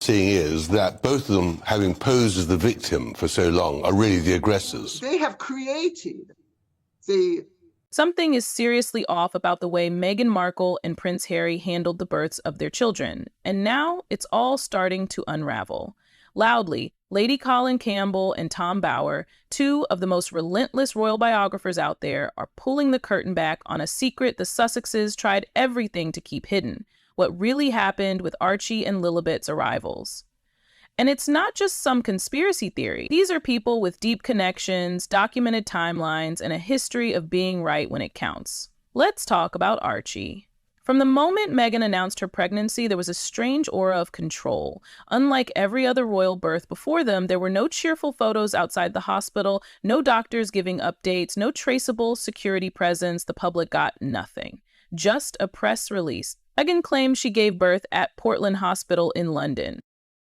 seeing is that both of them, having posed as the victim for so long, are really the aggressors. They have created the... Something is seriously off about the way Meghan Markle and Prince Harry handled the births of their children, and now it's all starting to unravel. Loudly, Lady Colin Campbell and Tom Bower, two of the most relentless royal biographers out there, are pulling the curtain back on a secret the Sussexes tried everything to keep hidden: what really happened with Archie and Lilibet's arrivals. And it's not just some conspiracy theory. These are people with deep connections, documented timelines, and a history of being right when it counts. Let's talk about Archie. From the moment Meghan announced her pregnancy, there was a strange aura of control. Unlike every other royal birth before them, there were no cheerful photos outside the hospital, no doctors giving updates, no traceable security presence. The public got nothing. Just a press release. Meghan claims she gave birth at Portland Hospital in London.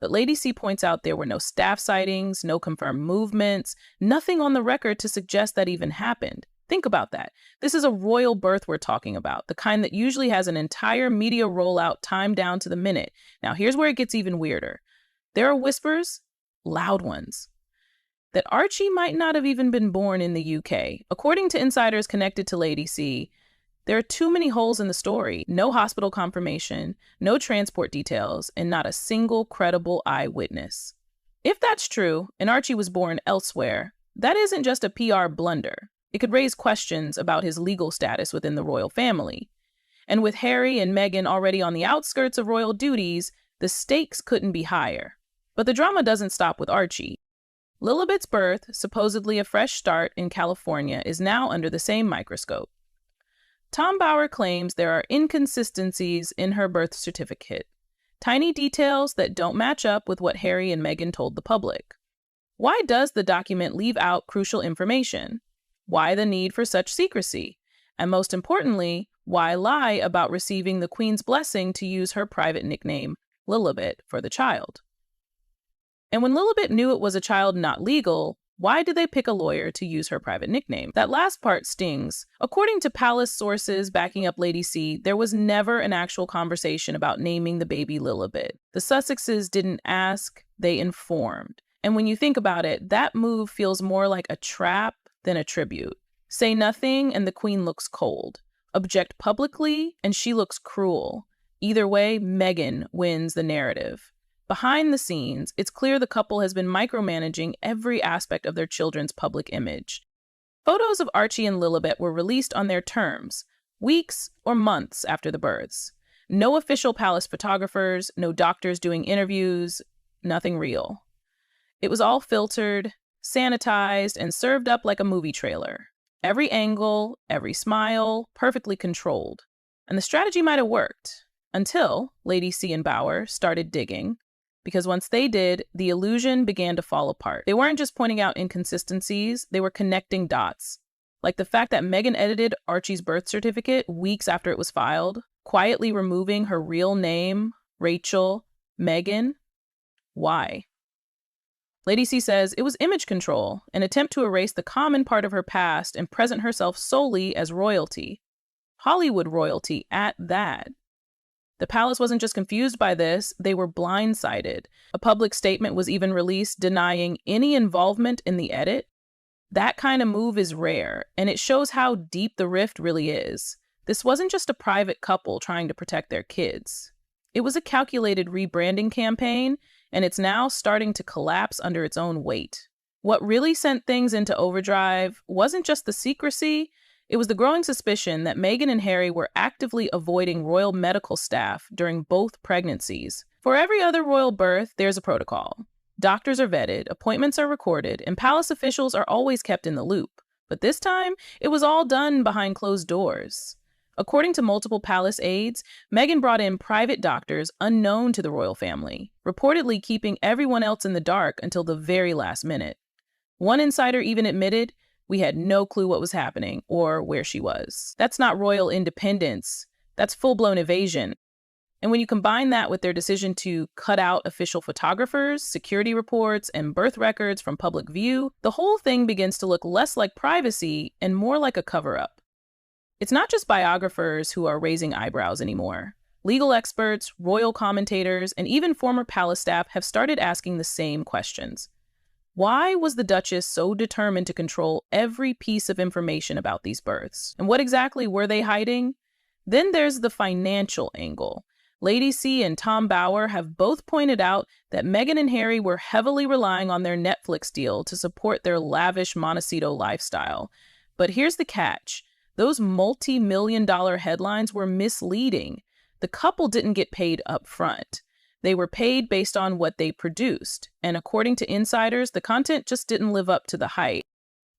But Lady C points out there were no staff sightings, no confirmed movements, nothing on the record to suggest that even happened. Think about that. This is a royal birth we're talking about, the kind that usually has an entire media rollout timed down to the minute. Now, here's where it gets even weirder. There are whispers, loud ones, that Archie might not have even been born in the UK. According to insiders connected to Lady C, there are too many holes in the story. No hospital confirmation, no transport details, and not a single credible eyewitness. If that's true, and Archie was born elsewhere, that isn't just a PR blunder. It could raise questions about his legal status within the royal family. And with Harry and Meghan already on the outskirts of royal duties, the stakes couldn't be higher. But the drama doesn't stop with Archie. Lilibet's birth, supposedly a fresh start in California, is now under the same microscope. Tom Bower claims there are inconsistencies in her birth certificate, tiny details that don't match up with what Harry and Meghan told the public. Why does the document leave out crucial information? Why the need for such secrecy? And most importantly, why lie about receiving the Queen's blessing to use her private nickname, Lilibet, for the child? And when Lilibet knew it was a child not legal, why did they pick a lawyer to use her private nickname? That last part stings. According to palace sources backing up Lady C, there was never an actual conversation about naming the baby Lilibet. The Sussexes didn't ask, they informed. And when you think about it, that move feels more like a trap than a tribute. Say nothing and the Queen looks cold. Object publicly and she looks cruel. Either way, Meghan wins the narrative. Behind the scenes, it's clear the couple has been micromanaging every aspect of their children's public image. Photos of Archie and Lilibet were released on their terms, weeks or months after the births. No official palace photographers, no doctors doing interviews, nothing real. It was all filtered, sanitized, and served up like a movie trailer. Every angle, every smile, perfectly controlled. And the strategy might have worked, until Lady C and Bower started digging. Because once they did, the illusion began to fall apart. They weren't just pointing out inconsistencies, they were connecting dots. Like the fact that Meghan edited Archie's birth certificate weeks after it was filed, quietly removing her real name, Rachel, Meghan. Why? Lady C says it was image control, an attempt to erase the common part of her past and present herself solely as royalty. Hollywood royalty at that. The palace wasn't just confused by this, they were blindsided. A public statement was even released denying any involvement in the edit. That kind of move is rare, and it shows how deep the rift really is. This wasn't just a private couple trying to protect their kids. It was a calculated rebranding campaign, and it's now starting to collapse under its own weight. What really sent things into overdrive wasn't just the secrecy, it was the growing suspicion that Meghan and Harry were actively avoiding royal medical staff during both pregnancies. For every other royal birth, there's a protocol. Doctors are vetted, appointments are recorded, and palace officials are always kept in the loop. But this time, it was all done behind closed doors. According to multiple palace aides, Meghan brought in private doctors unknown to the royal family, reportedly keeping everyone else in the dark until the very last minute. One insider even admitted, "We had no clue what was happening or where she was." That's not royal independence. That's full-blown evasion. And when you combine that with their decision to cut out official photographers, security reports, and birth records from public view, the whole thing begins to look less like privacy and more like a cover-up. It's not just biographers who are raising eyebrows anymore. Legal experts, royal commentators, and even former palace staff have started asking the same questions. Why was the Duchess so determined to control every piece of information about these births? And what exactly were they hiding? Then there's the financial angle. Lady C and Tom Bower have both pointed out that Meghan and Harry were heavily relying on their Netflix deal to support their lavish Montecito lifestyle. But here's the catch. Those multi-million-dollar headlines were misleading. The couple didn't get paid up front. They were paid based on what they produced, and according to insiders, the content just didn't live up to the hype.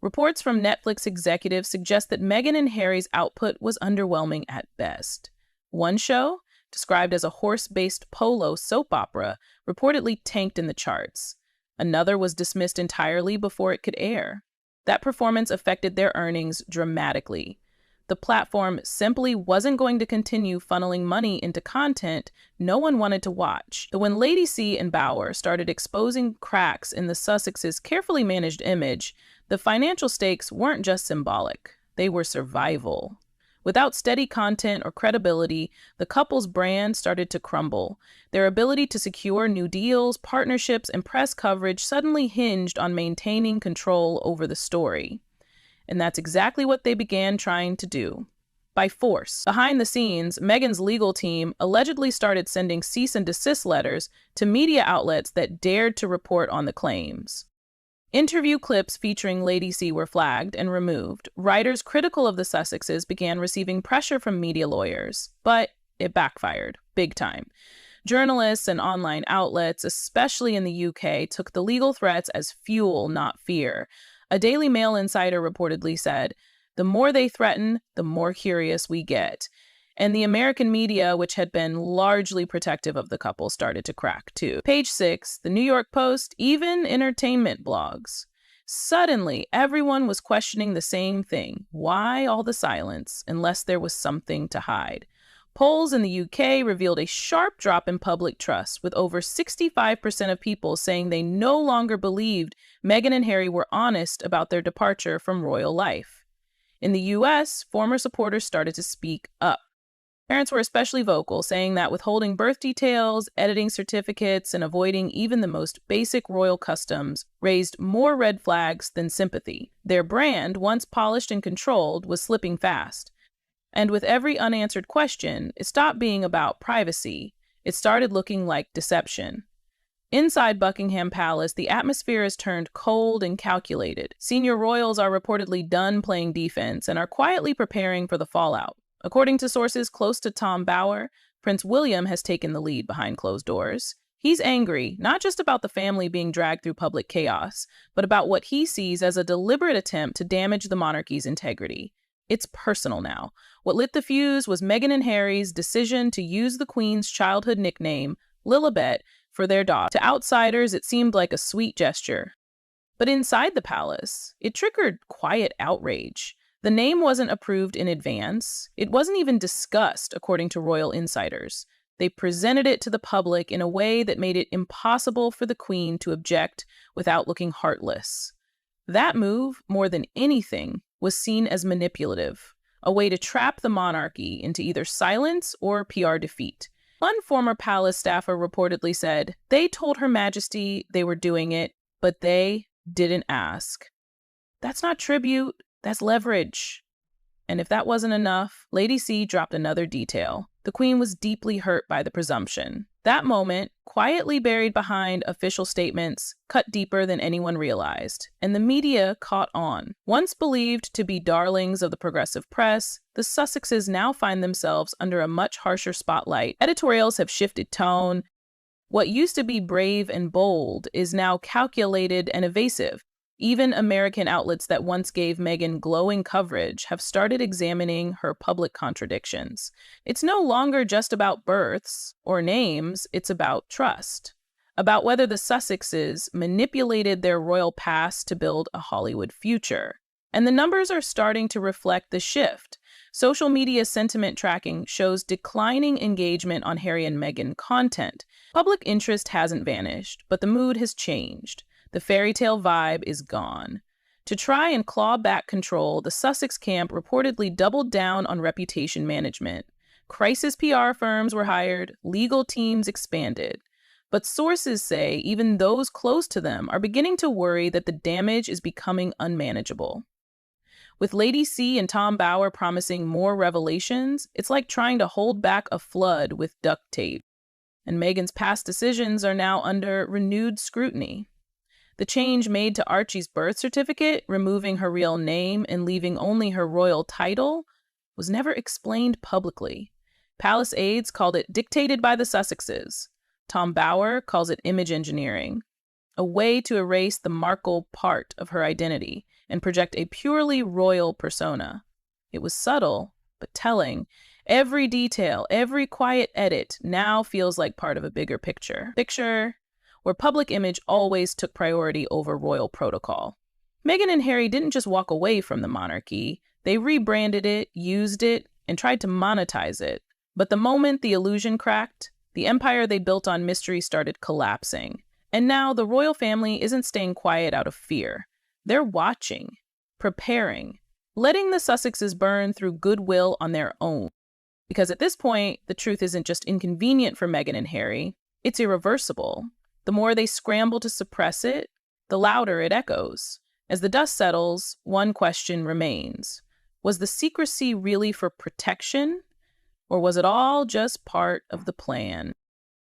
Reports from Netflix executives suggest that Meghan and Harry's output was underwhelming at best. One show, described as a horse-based polo soap opera, reportedly tanked in the charts. Another was dismissed entirely before it could air. That performance affected their earnings dramatically. The platform simply wasn't going to continue funneling money into content no one wanted to watch. But when Lady C and Bower started exposing cracks in the Sussexes' carefully managed image, the financial stakes weren't just symbolic. They were survival. Without steady content or credibility, the couple's brand started to crumble. Their ability to secure new deals, partnerships, and press coverage suddenly hinged on maintaining control over the story. And that's exactly what they began trying to do. By force. Behind the scenes, Meghan's legal team allegedly started sending cease and desist letters to media outlets that dared to report on the claims. Interview clips featuring Lady C were flagged and removed. Writers critical of the Sussexes began receiving pressure from media lawyers, but it backfired, big time. Journalists and online outlets, especially in the UK, took the legal threats as fuel, not fear. A Daily Mail insider reportedly said, "The more they threaten, the more curious we get." And the American media, which had been largely protective of the couple, started to crack too. Page 6, the New York Post, even entertainment blogs. Suddenly, everyone was questioning the same thing. Why all the silence, unless there was something to hide? Polls in the UK revealed a sharp drop in public trust, with over 65% of people saying they no longer believed Meghan and Harry were honest about their departure from royal life. In the US, former supporters started to speak up. Parents were especially vocal, saying that withholding birth details, editing certificates, and avoiding even the most basic royal customs raised more red flags than sympathy. Their brand, once polished and controlled, was slipping fast. And with every unanswered question, it stopped being about privacy. It started looking like deception. Inside Buckingham Palace, the atmosphere has turned cold and calculated. Senior royals are reportedly done playing defense and are quietly preparing for the fallout. According to sources close to Tom Bower, Prince William has taken the lead behind closed doors. He's angry, not just about the family being dragged through public chaos, but about what he sees as a deliberate attempt to damage the monarchy's integrity. It's personal now. What lit the fuse was Meghan and Harry's decision to use the Queen's childhood nickname, Lilibet, for their daughter. To outsiders, it seemed like a sweet gesture. But inside the palace, it triggered quiet outrage. The name wasn't approved in advance. It wasn't even discussed, according to royal insiders. They presented it to the public in a way that made it impossible for the Queen to object without looking heartless. That move, more than anything, was seen as manipulative, a way to trap the monarchy into either silence or PR defeat. One former palace staffer reportedly said, "They told Her Majesty they were doing it, but they didn't ask." That's not tribute, that's leverage. And if that wasn't enough, Lady C dropped another detail. The Queen was deeply hurt by the presumption. That moment, quietly buried behind official statements, cut deeper than anyone realized, and the media caught on. Once believed to be darlings of the progressive press, the Sussexes now find themselves under a much harsher spotlight. Editorials have shifted tone. What used to be brave and bold is now calculated and evasive. Even American outlets that once gave Meghan glowing coverage have started examining her public contradictions. It's no longer just about births or names, it's about trust. About whether the Sussexes manipulated their royal past to build a Hollywood future. And the numbers are starting to reflect the shift. Social media sentiment tracking shows declining engagement on Harry and Meghan content. Public interest hasn't vanished, but the mood has changed. The fairy tale vibe is gone. To try and claw back control, the Sussex camp reportedly doubled down on reputation management. Crisis PR firms were hired, legal teams expanded. But sources say even those close to them are beginning to worry that the damage is becoming unmanageable. With Lady C and Tom Bower promising more revelations, it's like trying to hold back a flood with duct tape. And Meghan's past decisions are now under renewed scrutiny. The change made to Archie's birth certificate, removing her real name and leaving only her royal title, was never explained publicly. Palace aides called it dictated by the Sussexes. Tom Bower calls it image engineering, a way to erase the Markle part of her identity and project a purely royal persona. It was subtle, but telling. Every detail, every quiet edit now feels like part of a bigger picture. Where public image always took priority over royal protocol. Meghan and Harry didn't just walk away from the monarchy. They rebranded it, used it, and tried to monetize it. But the moment the illusion cracked, the empire they built on mystery started collapsing. And now the royal family isn't staying quiet out of fear. They're watching, preparing, letting the Sussexes burn through goodwill on their own. Because at this point, the truth isn't just inconvenient for Meghan and Harry, it's irreversible. The more they scramble to suppress it, the louder it echoes. As the dust settles, one question remains. Was the secrecy really for protection, or was it all just part of the plan?